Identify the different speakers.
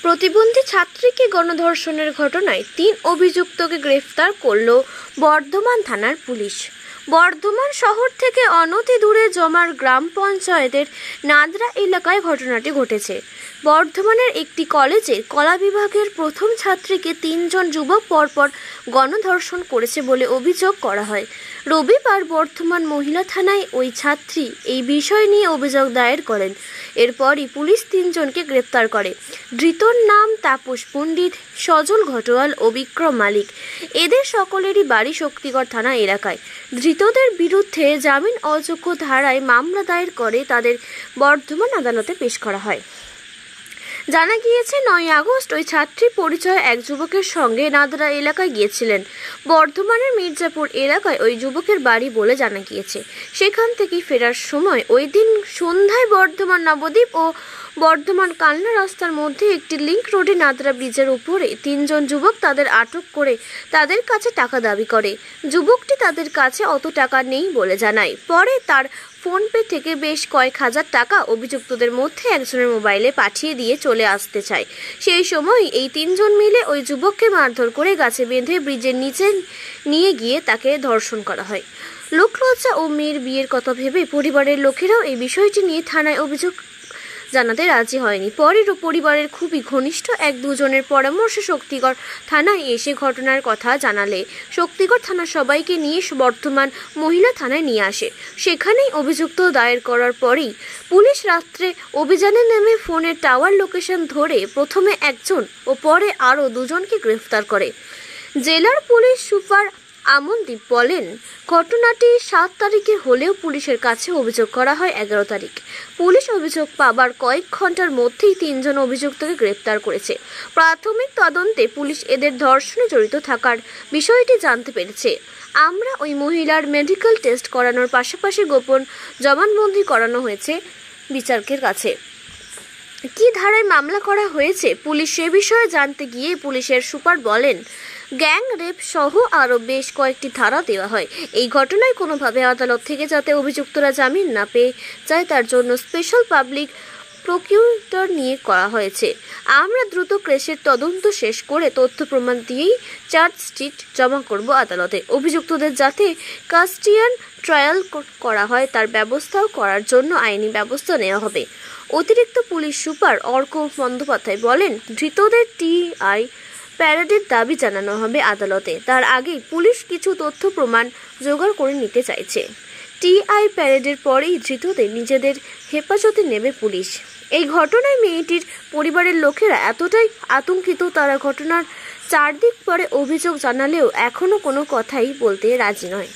Speaker 1: প্রতিবন্ধী ছাত্রীকে গণধর্ষণের ঘটনায় ৩ অভিযুক্তকে গ্রেফতার করল বর্ধমান থানার পুলিশ। বর্ধমান শহর থেকে অনতি দূরে জমার গ্রাম পঞ্চায়েতের নাদরা এলাকায় ঘটনাটি ঘটেছে। বর্ধমানের একটি কলেজে কলা বিভাগের প্রথম ছাত্রীকে ৩ জন যুবক পরপর গণধর্ষণ করেছে বলে অভিযোগ করা হয়। রবিবার বর্ধমান মহিলা থানায় ওই ছাত্রী এই বিষয় নিয়ে অভিযোগ দায়ের করেন। এরপরই পুলিশ ৩ জনকে গ্রেপ্তার করে। ধৃতর নাম তাপস পণ্ডিত, সজল ঘটোয়াল ও বিক্রম মালিক। এদের সকলেরই বাড়ি শক্তিগড় থানা এলাকায়। ধৃতদের বিরুদ্ধে জামিন অযোগ্য ধারায় মামলা দায়ের করে তাদের বর্ধমান আদালতে পেশ করা হয়। জানা গিয়েছে ৯ আগস্ট ওই ছাত্রী পরিচয় এক যুবকের সঙ্গে নাদরা এলাকায় গিয়েছিলেন। বর্ধমানের মির্জাপুর এলাকায় ওই যুবকের বাড়ি বলে জানা গিয়েছে। সেখান থেকে ফেরার সময় ওই দিন সন্ধ্যায় বর্ধমান নবদ্বীপ ও বর্ধমান কালনা রাস্তার মধ্যে একটি লিংক রোডে নাদরা ব্রিজের উপরে ৩ জন যুবক তাদের আটক করে তাদের কাছে টাকা দাবি করে। যুবকটি তাদের কাছে অত টাকা নেই বলে জানায়। পরে তার ফোনপে থেকে বেশ কয়েক হাজার টাকা অভিযুক্তদের মধ্যে একজনের মোবাইলে পাঠিয়ে দিয়ে চলে আসতে চায়। সেই সময় এই ৩ জন মিলে ওই যুবককে মারধর করে গাছে বেঁধে ব্রিজের নিচে নিয়ে গিয়ে তাকে ধর্ষণ করা হয়। লোকলজ্জা ও মেয়ের বিয়ের কথা ভেবে পরিবারের লোকেরাও এই বিষয়টি নিয়ে থানায় অভিযোগ জানাতে রাজি হয়নি। পরে পরিবারের খুবই ঘনিষ্ঠ ১-২ জনের পরামর্শে শক্তিগড় থানায় এসে ঘটনার কথা জানালে শক্তিগড় থানার সবাইকে নিয়ে বর্ধমান মহিলা থানায় নিয়ে আসে। সেখানেই অভিযুক্ত দায়ের করার পরেই পুলিশ রাত্রে অভিযানে নেমে ফোনের টাওয়ার লোকেশন ধরে প্রথমে একজন ও পরে আরও ২ জনকে গ্রেফতার করে। জেলার পুলিশ সুপার আমনদীপ বলেন, ঘটনাটি ৭ তারিখে হলেও পুলিশের কাছে অভিযোগ করা হয় ১১ তারিখ। পুলিশ অভিযোগ পাবার কয়েক ঘন্টার মধ্যেই ৩ জন অভিযুক্তকে গ্রেপ্তার করেছে। প্রাথমিক তদন্তে পুলিশ এদের ধর্ষণে জড়িত থাকার বিষয়টি জানতে পেরেছে। আমরা ওই মহিলার মেডিকেল টেস্ট করানোর পাশাপাশি গোপন জবানবন্দি করানো হয়েছে বিচারকের কাছে। কি ধারায় মামলা করা হয়েছে পুলিশ সে বিষয়ে জানতে গিয়ে পুলিশের সুপার বলেন, গ্যাং রেপ সহ আরও বেশ কয়েকটি ধারা দেওয়া হয়। এই ঘটনায় কোনোভাবে আদালত থেকে যাতে অভিযুক্তরা জামিন না পেয়ে যায় তার জন্য স্পেশাল পাবলিক প্রকিউটর নিয়ে করা হয়েছে। আমরা দ্রুত কেসের তদন্ত শেষ করে তথ্য প্রমাণ দিয়েই চার্জশিট জমা করব আদালতে। অভিযুক্তদের যাতে কাস্টিয়ান ট্রায়াল করা হয় তার ব্যবস্থাও করার জন্য আইনি ব্যবস্থা নেওয়া হবে। অতিরিক্ত পুলিশ সুপার অর্ক বন্দ্যোপাধ্যায় বলেন, ধৃতদের টিআই প্যারেডের দাবি জানানো হবে আদালতে। তার আগেই পুলিশ কিছু তথ্য প্রমাণ জোগাড় করে নিতে চাইছে। টিআই প্যারেডের পরেই ধৃতদের নিজেদের হেফাজতে নেবে পুলিশ। এই ঘটনায় মেয়েটির পরিবারের লোকেরা এতটাই আতঙ্কিত, তারা ঘটনার ৪ দিন পরে অভিযোগ জানালেও এখনো কোনো কথাই বলতে রাজি নয়।